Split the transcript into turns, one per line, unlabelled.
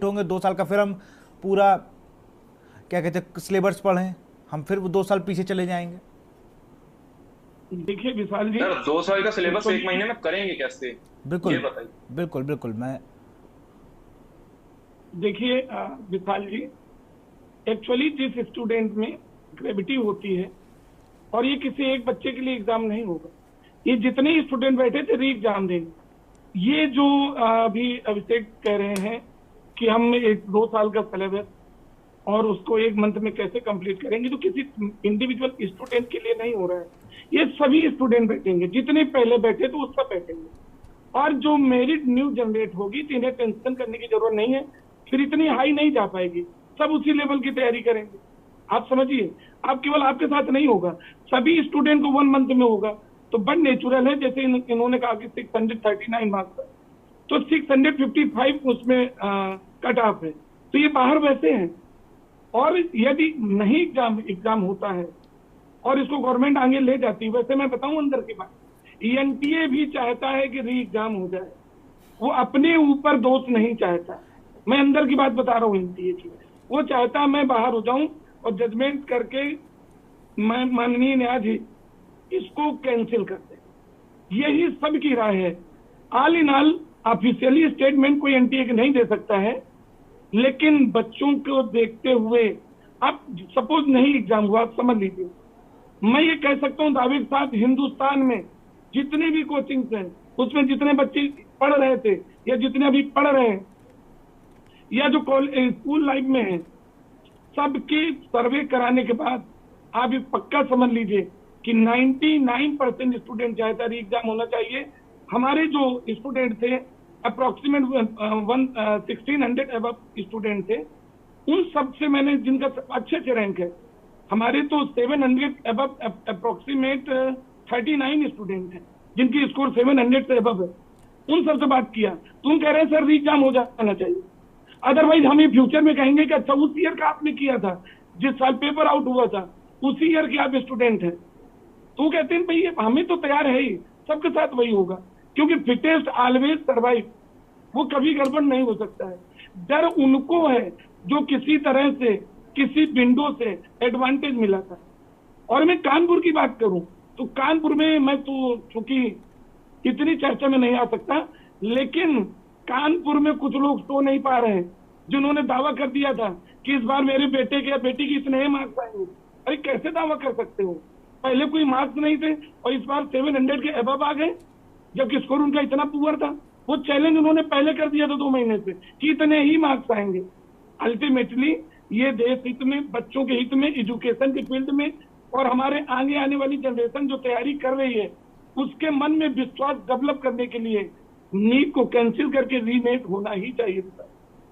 Complete होंगे 2 साल का, फिर हम पूरा क्या कहते हैं सिलेबस पढ़ें, हम फिर वो 2 साल पीछे चले जाएंगे।
देखिए विशाल जी,
सर 2 साल का सिलेबस एक
एक्चुअली
महीने में करेंगे कैसे, ये
बिल्कुल
बताइए।
बिल्कुल बिल्कुल। मैं
देखिए विशाल जी, एक्चुअली जिस स्टूडेंट में ग्रेविटी होती है, और ये किसी एक बच्चे के लिए एग्जाम नहीं होगा, ये जितने स्टूडेंट बैठे थे री एग्जाम देंगे। ये जो अभी अभिषेक कह रहे हैं कि हम एक 2 साल का सिलेबस और उसको एक मंथ में कैसे कंप्लीट करेंगे, तो किसी इंडिविजुअल स्टूडेंट के लिए नहीं हो रहा है। ये सभी स्टूडेंट बैठेंगे, जितने पहले बैठे तो वो सब बैठेंगे, और जो मेरिट न्यू जनरेट होगी तो इन्हें टेंशन करने की जरूरत नहीं है, फिर इतनी हाई नहीं जा पाएगी, सब उसी लेवल की तैयारी करेंगे। आप समझिए, आप केवल आपके साथ नहीं होगा, सभी स्टूडेंट को 1 मंथ में होगा, तो बट नेचुरल है। जैसे इन्होंने कहा कि 639 मार्क्स है, तो 655 उसमें कट ऑफ है, तो ये बाहर वैसे हैं। और यदि नहीं एग्जाम होता है और इसको गवर्नमेंट आगे ले जाती है, वैसे मैं बताऊं अंदर की बात, एनटीए भी चाहता है कि री एग्जाम हो जाए, वो अपने ऊपर दोष नहीं चाहता। मैं अंदर की बात बता रहा हूँ एनटीए की, वो चाहता है मैं बाहर हो जाऊं और जजमेंट करके मैं माननीय न्यायाधीश इसको कैंसिल कर दे, यही सबकी राय है। All in all officially statement कोई एनटीए के नहीं दे सकता है, लेकिन बच्चों को देखते हुए, अब सपोज नहीं एग्जाम हुआ, आप समझ लीजिए, मैं ये कह सकता हूँ दावे के साथ, हिंदुस्तान में जितने भी कोचिंग्स हैं उसमें जितने बच्चे पढ़ रहे थे या जितने अभी पढ़ रहे हैं या जो स्कूल लाइफ में है, सबके सर्वे कराने के बाद आप ये पक्का समझ लीजिए कि 99% स्टूडेंट चाहता री एग्जाम होना चाहिए। हमारे जो स्टूडेंट थे अप्रोक्सीमेट 1600 अबव स्टूडेंट थे, उन सब से मैंने जिनका अच्छे अच्छे रैंक है, हमारे तो 700 अबव अप्रोक्सीमेट 39 स्टूडेंट हैं जिनकी स्कोर 700 से अबव है, उन सबसे बात किया, तुम कह रहे हैं सर री एग्जाम हो जाना चाहिए। अदरवाइज हम ये फ्यूचर में कहेंगे कि अच्छा उस ईयर का आपने किया था, जिस साल पेपर आउट हुआ था उसी ईयर के आप स्टूडेंट हैं, तो कहते हैं भाई हमें तो तैयार है ही, सबके साथ वही होगा, क्योंकि फिटेस्ट ऑलवेज सर्वाइव, वो कभी गड़बड़ नहीं हो सकता है। डर उनको है जो किसी तरह से किसी विंडो से एडवांटेज मिला था। और मैं कानपुर की बात करूं तो कानपुर में मैं तो चूंकि इतनी चर्चा में नहीं आ सकता, लेकिन कानपुर में कुछ लोग सो नहीं पा रहे हैं जिन्होंने दावा कर दिया था कि इस बार मेरे बेटे के या बेटी की इतने मार्क्स आएंगे। अरे कैसे दावा कर सकते हो, पहले कोई मार्क्स नहीं थे और इस बार 700 के अबव आ गए, जबकि स्कोर उनका इतना पुअर था। वो चैलेंज उन्होंने पहले कर दिया था 2 महीने से कि इतने ही मार्क्स आएंगे। अल्टीमेटली ये देश हित में, बच्चों के हित में, एजुकेशन के फील्ड में, और हमारे आगे आने वाली जनरेशन जो तैयारी कर रही है उसके मन में विश्वास डेवलप करने के लिए नीट को कैंसिल करके रीमेक होना ही चाहिए था।